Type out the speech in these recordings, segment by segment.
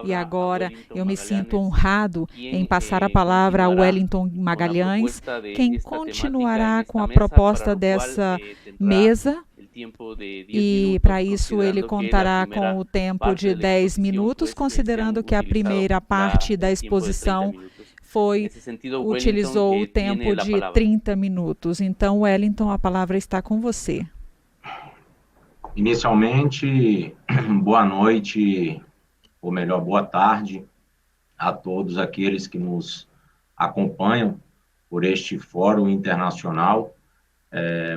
E agora eu me sinto honrado em passar a palavra a Wellington Magalhães, quem continuará com a proposta dessa mesa. E para isso ele contará com o tempo de 10 minutos, considerando que a primeira parte da exposição utilizou o tempo de 30 minutos. Então, Wellington, a palavra está com você. Inicialmente, boa noite, ou melhor, boa tarde a todos aqueles que nos acompanham por este fórum internacional.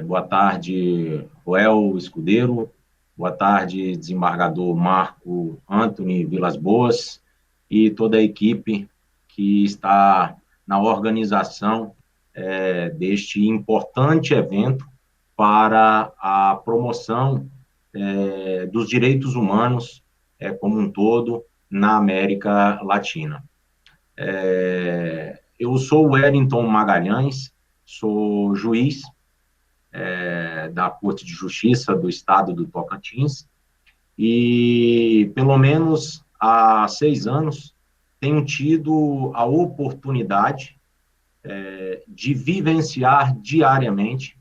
Boa tarde, Joel Escudeiro. Boa tarde, desembargador Marco Antony Vilas Boas e toda a equipe que está na organização deste importante evento para a promoção dos direitos humanos como um todo na América Latina. Eu sou Wellington Magalhães, sou juiz da Corte de Justiça do Estado do Tocantins e, pelo menos há 6 anos, tenho tido a oportunidade de vivenciar diariamente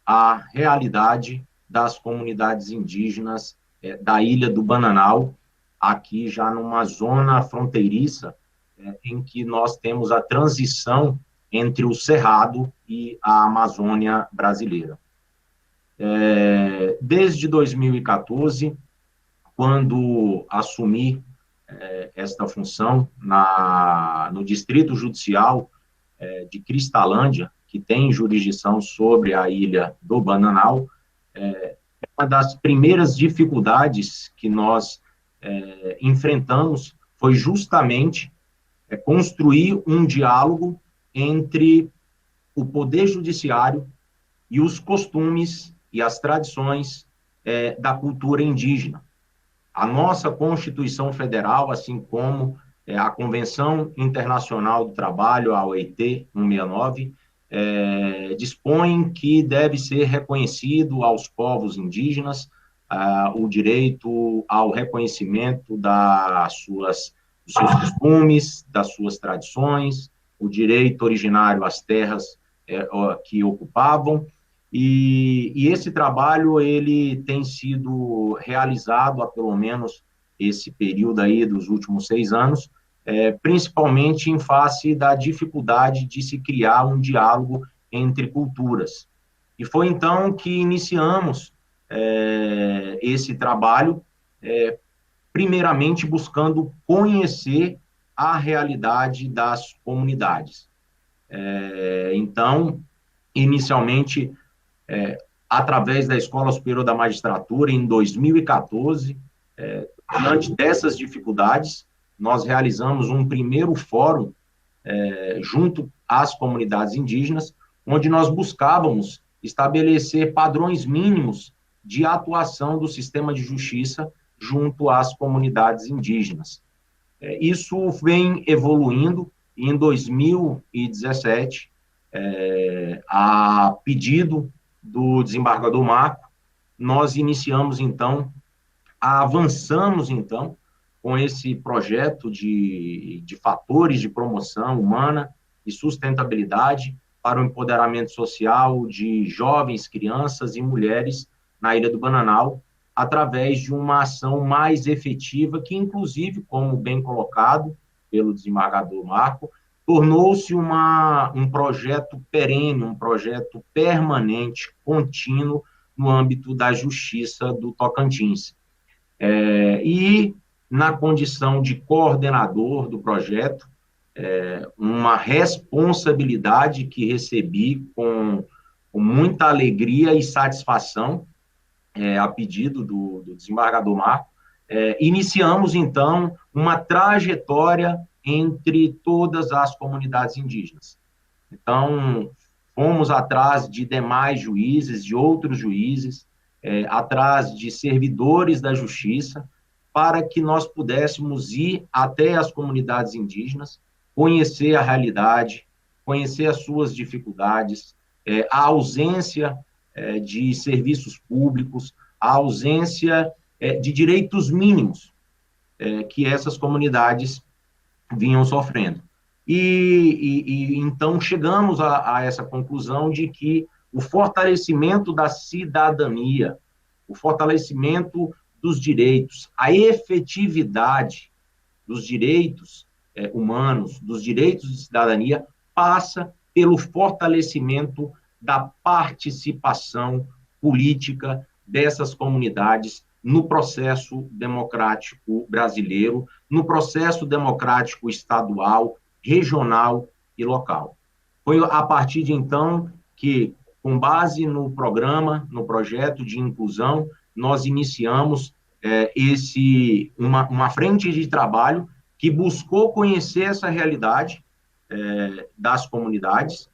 a realidade das comunidades indígenas da Ilha do Bananal, aqui já numa zona fronteiriça em que nós temos a transição entre o Cerrado e a Amazônia brasileira. Desde 2014, quando assumi esta função no Distrito Judicial de Cristalândia, que tem jurisdição sobre a Ilha do Bananal, uma das primeiras dificuldades que nós enfrentamos foi justamente construir um diálogo entre o Poder Judiciário e os costumes e as tradições da cultura indígena. A nossa Constituição Federal, assim como a Convenção Internacional do Trabalho, a OIT 169, dispõe que deve ser reconhecido aos povos indígenas o direito ao reconhecimento dos seus costumes, das suas tradições, o direito originário às terras que ocupavam, e esse trabalho ele tem sido realizado há pelo menos esse período aí dos últimos 6 anos, principalmente em face da dificuldade de se criar um diálogo entre culturas. E foi então que iniciamos esse trabalho, primeiramente buscando conhecer a realidade das comunidades. Então, inicialmente, através da Escola Superior da Magistratura, em 2014, diante dessas dificuldades, nós realizamos um primeiro fórum junto às comunidades indígenas, onde nós buscávamos estabelecer padrões mínimos de atuação do sistema de justiça junto às comunidades indígenas. Isso vem evoluindo, e em 2017, a pedido do desembargador Marco, nós iniciamos, então, avançamos, então, com esse projeto de fatores de promoção humana e sustentabilidade para o empoderamento social de jovens, crianças e mulheres na Ilha do Bananal, através de uma ação mais efetiva, que, inclusive, como bem colocado pelo desembargador Marco, tornou-se um projeto perene, um projeto permanente, contínuo, no âmbito da Justiça do Tocantins. E, na condição de coordenador do projeto, uma responsabilidade que recebi com muita alegria e satisfação, a pedido do desembargador Marco, iniciamos, então, uma trajetória entre todas as comunidades indígenas. Então, fomos atrás de demais juízes, de outros juízes, atrás de servidores da justiça, para que nós pudéssemos ir até as comunidades indígenas, conhecer a realidade, conhecer as suas dificuldades, a ausência de serviços públicos, a ausência de direitos mínimos, que essas comunidades vinham sofrendo. E então chegamos a essa conclusão de que o fortalecimento da cidadania, o fortalecimento dos direitos, a efetividade dos direitos humanos, dos direitos de cidadania, passa pelo fortalecimento da participação política dessas comunidades no processo democrático brasileiro, no processo democrático estadual, regional e local. Foi a partir de então que, com base no programa, no projeto de inclusão, nós iniciamos uma frente de trabalho que buscou conhecer essa realidade das comunidades,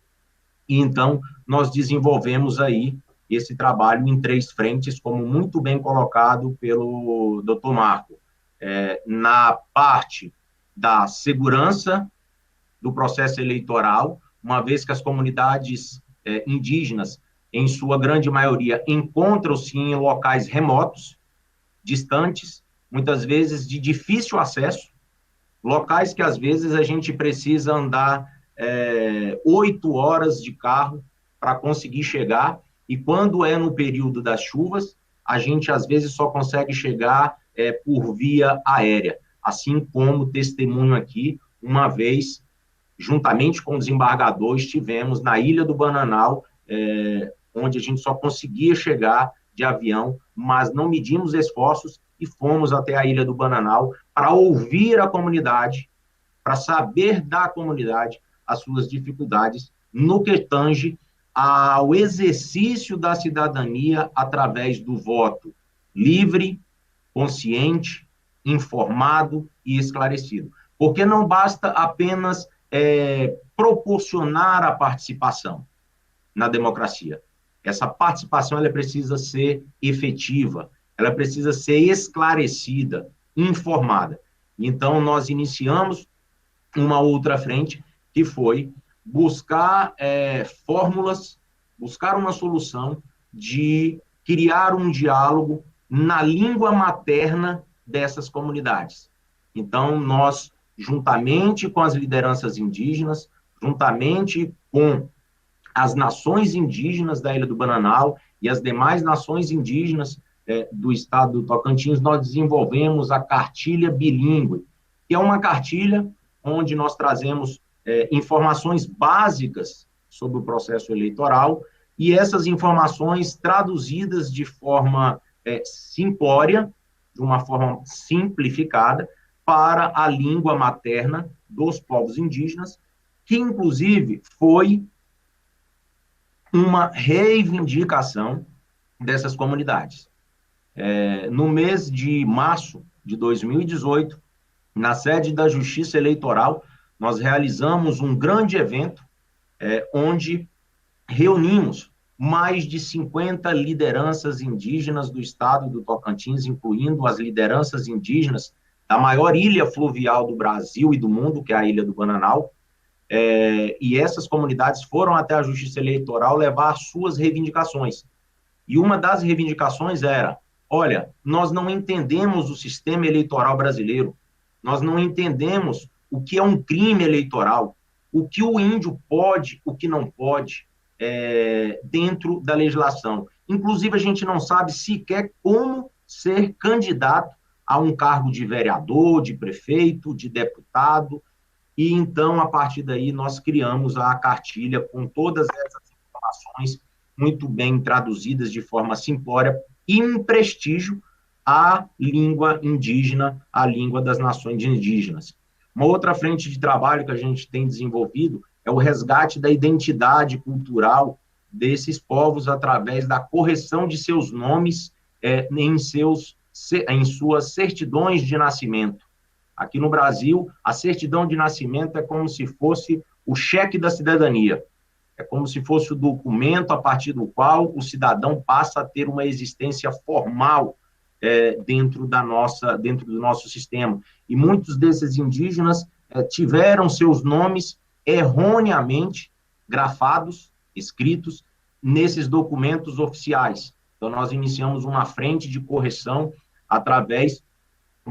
e então nós desenvolvemos aí esse trabalho em 3 frentes, como muito bem colocado pelo Dr. Marco, na parte da segurança do processo eleitoral, uma vez que as comunidades indígenas, em sua grande maioria, encontram-se em locais remotos, distantes, muitas vezes de difícil acesso, locais que às vezes a gente precisa andar 8 horas de carro para conseguir chegar, e quando é no período das chuvas, a gente às vezes só consegue chegar por via aérea, assim como testemunho aqui, uma vez, juntamente com o desembargador, estivemos na Ilha do Bananal, onde a gente só conseguia chegar de avião, mas não medimos esforços e fomos até a Ilha do Bananal para ouvir a comunidade, para saber da comunidade as suas dificuldades no que tange ao exercício da cidadania através do voto livre, consciente, informado e esclarecido. Porque não basta apenas proporcionar a participação na democracia. Essa participação ela precisa ser efetiva, ela precisa ser esclarecida, informada. Então, nós iniciamos uma outra frente, que foi buscar fórmulas, buscar uma solução de criar um diálogo na língua materna dessas comunidades. Então, nós, juntamente com as lideranças indígenas, juntamente com as nações indígenas da Ilha do Bananal e as demais nações indígenas do estado do Tocantins, nós desenvolvemos a cartilha bilíngue, que é uma cartilha onde nós trazemos informações básicas sobre o processo eleitoral, e essas informações traduzidas de forma simplória, de uma forma simplificada, para a língua materna dos povos indígenas, que inclusive foi uma reivindicação dessas comunidades. No mês de março de 2018, na sede da Justiça Eleitoral, nós realizamos um grande evento onde reunimos mais de 50 lideranças indígenas do estado do Tocantins, incluindo as lideranças indígenas da maior ilha fluvial do Brasil e do mundo, que é a Ilha do Bananal, e essas comunidades foram até a Justiça Eleitoral levar suas reivindicações. E uma das reivindicações era: olha, nós não entendemos o sistema eleitoral brasileiro, nós não entendemos o que é um crime eleitoral, o que o índio pode, o que não pode, dentro da legislação. Inclusive, a gente não sabe sequer como ser candidato a um cargo de vereador, de prefeito, de deputado. E então, a partir daí, nós criamos a cartilha com todas essas informações muito bem traduzidas de forma simplória e em prestígio à língua indígena, à língua das nações indígenas. Uma outra frente de trabalho que a gente tem desenvolvido é o resgate da identidade cultural desses povos através da correção de seus nomes em suas certidões de nascimento. Aqui no Brasil, a certidão de nascimento é como se fosse o cheque da cidadania. É como se fosse o documento a partir do qual o cidadão passa a ter uma existência formal dentro do nosso sistema. E muitos desses indígenas tiveram seus nomes erroneamente grafados, escritos, nesses documentos oficiais. Então, nós iniciamos uma frente de correção através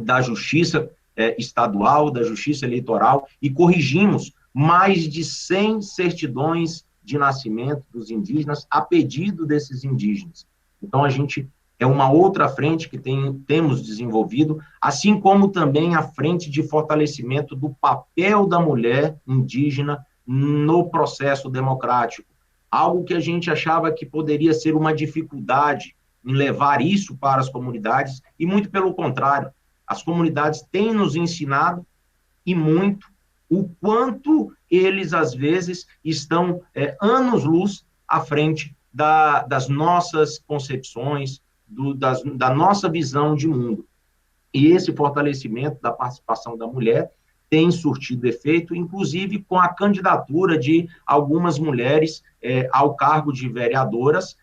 da Justiça Estadual, da Justiça Eleitoral, e corrigimos mais de 100 certidões de nascimento dos indígenas a pedido desses indígenas. Então, a gente é uma outra frente que temos desenvolvido, assim como também a frente de fortalecimento do papel da mulher indígena no processo democrático. Algo que a gente achava que poderia ser uma dificuldade em levar isso para as comunidades, e muito pelo contrário, as comunidades têm nos ensinado, e muito, o quanto eles, às vezes, estão anos-luz à frente das nossas concepções, da nossa visão de mundo. E esse fortalecimento da participação da mulher tem surtido efeito, inclusive com a candidatura de algumas mulheres ao cargo de vereadoras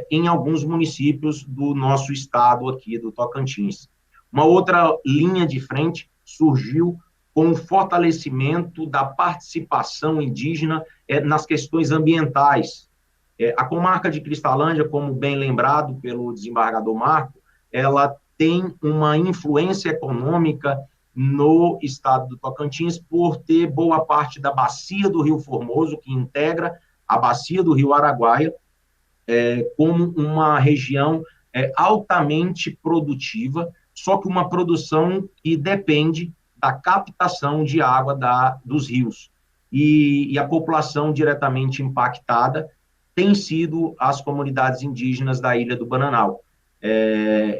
em alguns municípios do nosso estado aqui, do Tocantins. Uma outra linha de frente surgiu com o fortalecimento da participação indígena nas questões ambientais. A comarca de Cristalândia, como bem lembrado pelo desembargador Marco, ela tem uma influência econômica no estado do Tocantins por ter boa parte da bacia do Rio Formoso, que integra a bacia do Rio Araguaia, como uma região altamente produtiva, só que uma produção que depende da captação de água dos rios. E a população diretamente impactada tem sido as comunidades indígenas da Ilha do Bananal.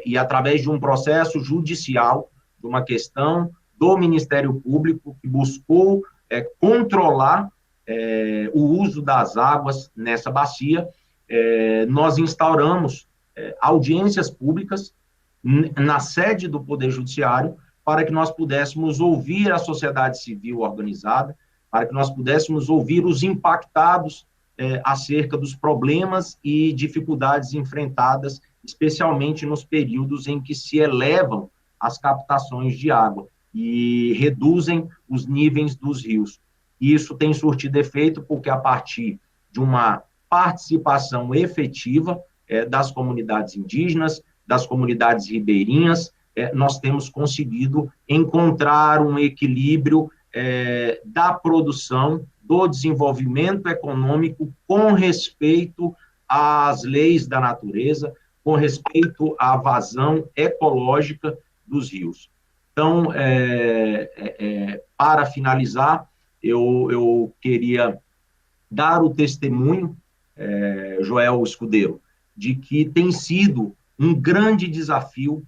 E através de um processo judicial, de uma questão do Ministério Público, que buscou controlar o uso das águas nessa bacia, nós instauramos audiências públicas na sede do Poder Judiciário, para que nós pudéssemos ouvir a sociedade civil organizada, para que nós pudéssemos ouvir os impactados acerca dos problemas e dificuldades enfrentadas, especialmente nos períodos em que se elevam as captações de água e reduzem os níveis dos rios. Isso tem surtido efeito porque, a partir de uma participação efetiva das comunidades indígenas, das comunidades ribeirinhas, nós temos conseguido encontrar um equilíbrio da produção, do desenvolvimento econômico com respeito às leis da natureza, com respeito à vazão ecológica dos rios. Então, para finalizar, eu queria dar o testemunho, Joel Escudeiro, de que tem sido um grande desafio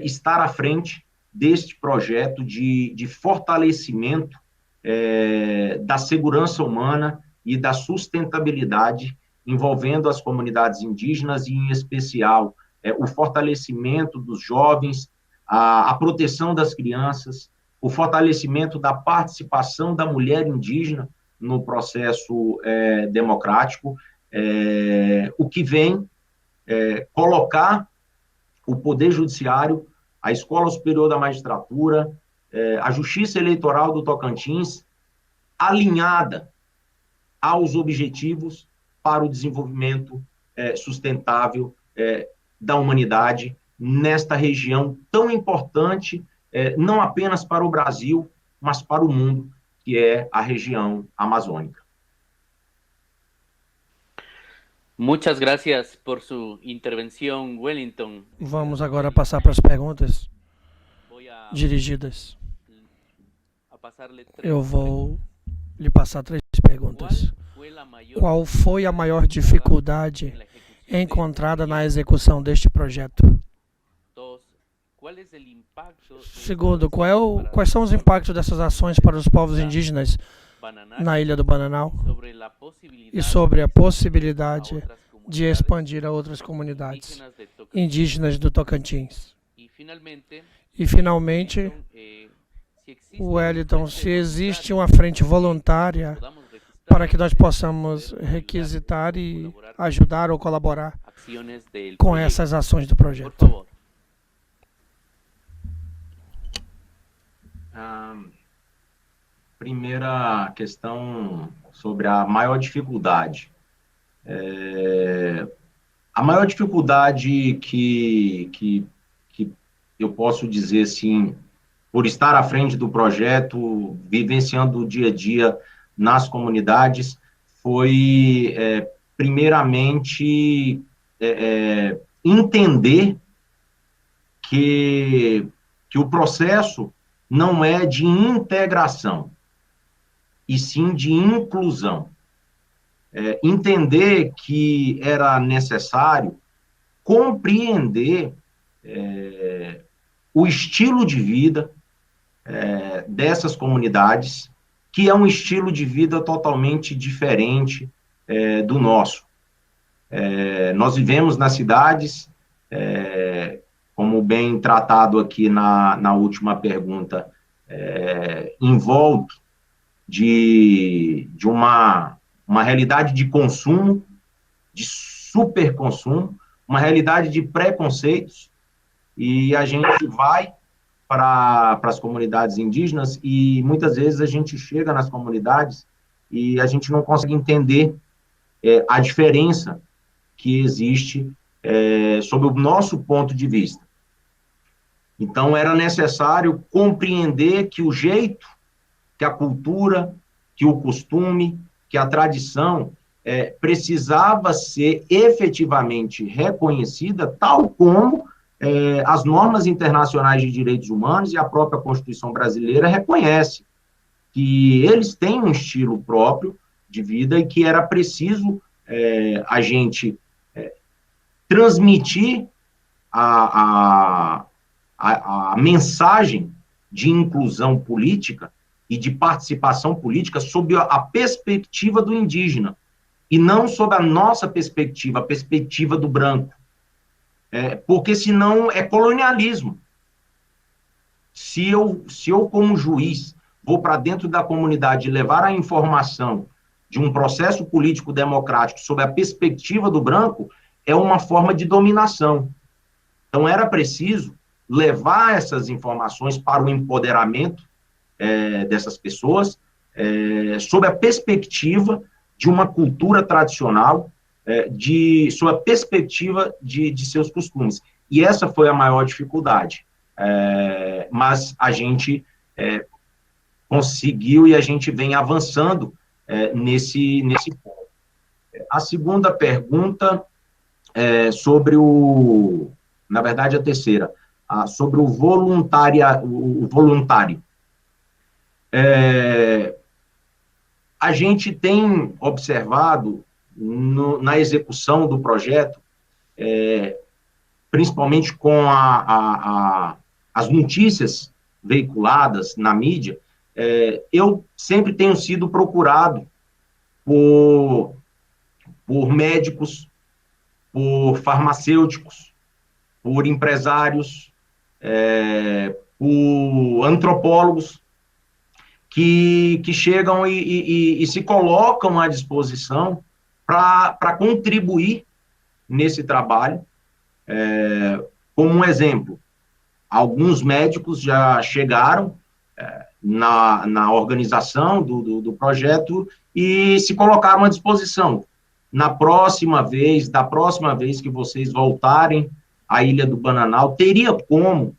estar à frente deste projeto de fortalecimento da segurança humana e da sustentabilidade envolvendo as comunidades indígenas e, em especial, o fortalecimento dos jovens, a proteção das crianças, o fortalecimento da participação da mulher indígena no processo democrático, o que vem colocar o Poder Judiciário, a Escola Superior da Magistratura, a Justiça Eleitoral do Tocantins, alinhada aos objetivos para o desenvolvimento sustentável da humanidade nesta região tão importante, não apenas para o Brasil, mas para o mundo, que é a região amazônica. Muchas gracias por su intervención, Wellington. Vamos agora passar para as perguntas dirigidas. Eu vou lhe passar 3 perguntas. Qual foi a maior dificuldade encontrada na execução deste projeto? Segundo, quais são os impactos dessas ações para os povos indígenas na Ilha do Bananal e sobre a possibilidade de expandir a outras comunidades indígenas do Tocantins? E, finalmente, Wellington, se existe uma frente voluntária para que nós possamos requisitar e ajudar ou colaborar com essas ações do projeto. Primeira questão sobre a maior dificuldade. A maior dificuldade que eu posso dizer, assim, por estar à frente do projeto, vivenciando o dia a dia nas comunidades, foi, primeiramente, entender que o processo não é de integração, e sim de inclusão. Entender que era necessário compreender o estilo de vida dessas comunidades, que é um estilo de vida totalmente diferente do nosso. Nós vivemos nas cidades, como bem tratado aqui na última pergunta, envolto de uma realidade de consumo, de superconsumo, uma realidade de preconceitos, e a gente vai para as comunidades indígenas e muitas vezes a gente chega nas comunidades e a gente não consegue entender a diferença que existe sob o nosso ponto de vista. Então, era necessário compreender que o jeito, que a cultura, que o costume, que a tradição precisava ser efetivamente reconhecida, tal como as normas internacionais de direitos humanos e a própria Constituição brasileira reconhece que eles têm um estilo próprio de vida e que era preciso a gente transmitir a mensagem de inclusão política e de participação política sob a perspectiva do indígena, e não sob a nossa perspectiva, a perspectiva do branco. Porque senão é colonialismo. Se eu, como juiz, vou para dentro da comunidade levar a informação de um processo político democrático sob a perspectiva do branco, é uma forma de dominação. Então, era preciso levar essas informações para o empoderamento dessas pessoas, sob a perspectiva de uma cultura tradicional, sob a perspectiva de seus costumes. E essa foi a maior dificuldade. Mas a gente conseguiu e a gente vem avançando nesse ponto. A segunda pergunta é sobre na verdade, a terceira, sobre o voluntário. A gente tem observado na execução do projeto, principalmente com as notícias veiculadas na mídia, eu sempre tenho sido procurado por médicos, por farmacêuticos, por empresários, por antropólogos, que chegam e se colocam à disposição para contribuir nesse trabalho. Como um exemplo, alguns médicos já chegaram na organização do projeto e se colocaram à disposição. Da próxima vez que vocês voltarem à Ilha do Bananal, teria como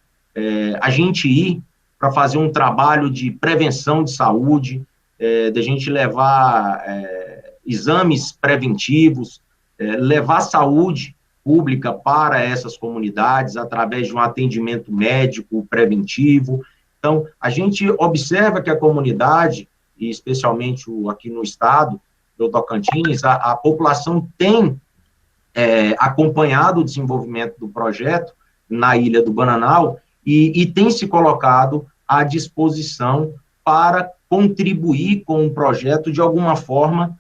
a gente ir para fazer um trabalho de prevenção de saúde, de a gente levar exames preventivos, levar saúde pública para essas comunidades através de um atendimento médico preventivo. Então, a gente observa que a comunidade, e especialmente aqui no estado do Tocantins, a população tem acompanhado o desenvolvimento do projeto na Ilha do Bananal e tem se colocado à disposição para contribuir com o projeto de alguma forma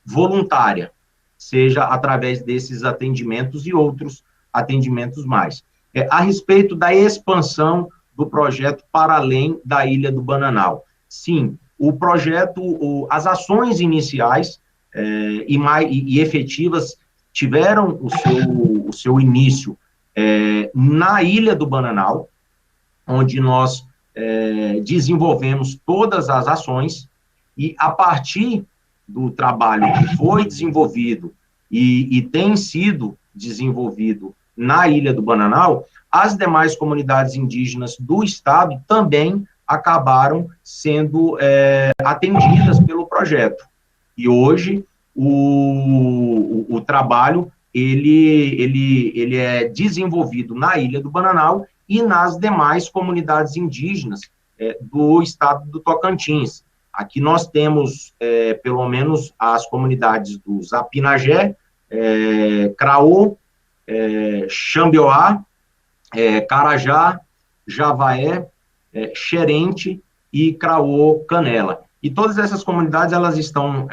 voluntária, seja através desses atendimentos e outros atendimentos mais. A respeito da expansão do projeto para além da Ilha do Bananal. Sim, o projeto, as ações iniciais e efetivas tiveram o seu início na Ilha do Bananal, onde nós desenvolvemos todas as ações, e a partir do trabalho que foi desenvolvido e tem sido desenvolvido na Ilha do Bananal, as demais comunidades indígenas do estado também acabaram sendo atendidas pelo projeto. E hoje o trabalho ele é desenvolvido na Ilha do Bananal e nas demais comunidades indígenas do estado do Tocantins. Aqui nós temos, pelo menos, as comunidades do Zapinagé, Craô, Xambioá, Carajá, Javaé, Xerente e Craô Canela. E todas essas comunidades, elas estão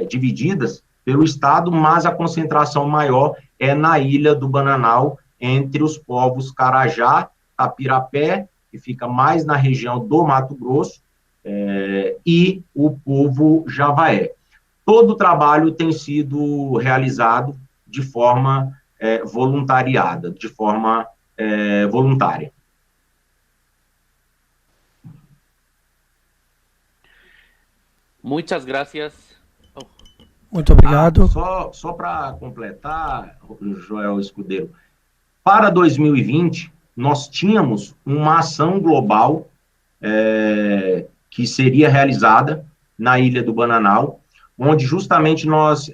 divididas pelo estado, mas a concentração maior é na Ilha do Bananal, entre os povos Carajá, Tapirapé, que fica mais na região do Mato Grosso, e o povo Javaé. Todo o trabalho tem sido realizado de forma voluntariada, de forma voluntária. Muitas gracias. Muito obrigado. Só para completar, Joel Escudeiro, para 2020, nós tínhamos uma ação global que seria realizada na Ilha do Bananal, onde justamente nós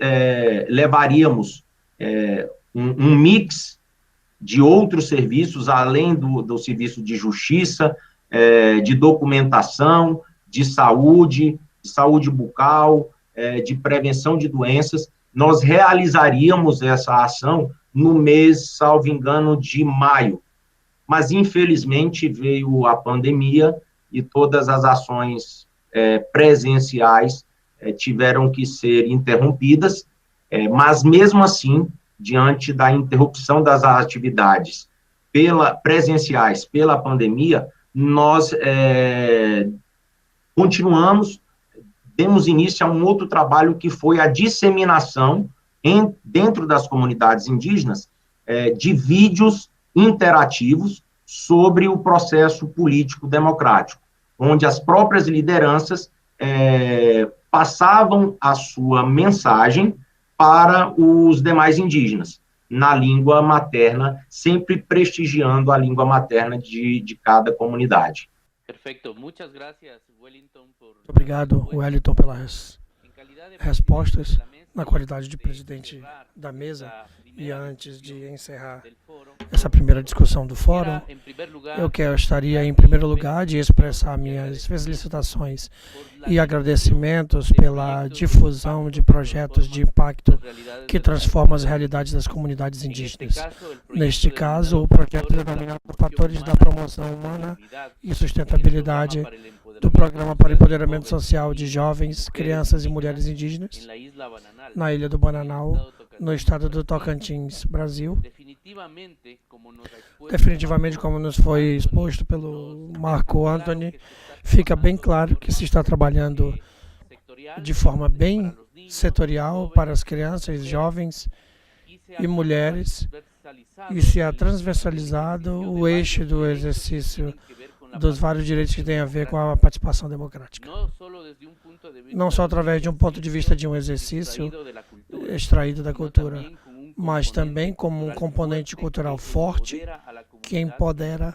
levaríamos um mix de outros serviços, além do serviço de justiça, de documentação, de saúde bucal, de prevenção de doenças. Nós realizaríamos essa ação no mês, salvo engano, de maio. Mas, infelizmente, veio a pandemia e todas as ações presenciais tiveram que ser interrompidas, mas, mesmo assim, diante da interrupção das atividades presenciais pela pandemia, nós continuamos, demos início a um outro trabalho que foi a disseminação dentro das comunidades indígenas de vídeos interativos sobre o processo político democrático, onde as próprias lideranças passavam a sua mensagem para os demais indígenas, na língua materna, sempre prestigiando a língua materna de cada comunidade. Perfeito. Muitas gracias, Wellington, Muito obrigado, Wellington, pelas respostas. Na qualidade de presidente da mesa, e antes de encerrar essa primeira discussão do fórum, eu gostaria, em primeiro lugar, de expressar minhas felicitações e agradecimentos pela difusão de projetos de impacto que transformam as realidades das comunidades indígenas. Neste caso, o projeto denominado Fatores da Promoção Humana e Sustentabilidade do Programa para o Empoderamento Social de Jovens, Crianças e Mulheres Indígenas, na Ilha do Bananal, no estado do Tocantins, Brasil. Definitivamente, como nos foi exposto pelo Marco Antony, fica bem claro que se está trabalhando de forma bem setorial para as crianças, jovens e mulheres, e se é transversalizado o eixo do exercício dos vários direitos que têm a ver com a participação democrática. Não só através de um ponto de vista de um exercício extraído da cultura, mas também como um componente cultural forte que empodera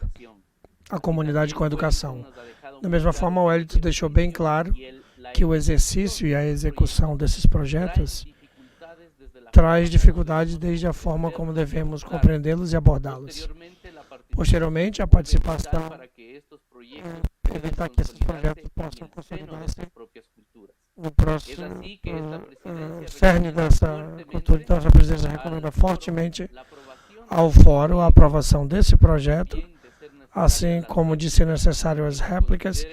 a comunidade com a educação. Da mesma forma, o Wellington deixou bem claro que o exercício e a execução desses projetos traz dificuldades desde a forma como devemos compreendê-los e abordá-los. Posteriormente, a participação evitar que esses projetos possam consolidar-se no próximo cerne dessa cultura. Então, a presidência recomenda fortemente ao fórum a aprovação desse projeto, assim como de ser necessário as réplicas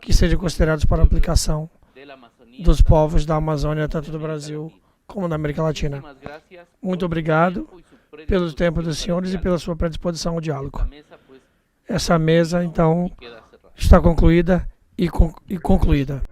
que sejam consideradas para aplicação dos povos da Amazônia, tanto do Brasil como da América Latina. Muito obrigado pelo tempo dos senhores e pela sua predisposição ao diálogo. Essa mesa, então, está concluída e concluída.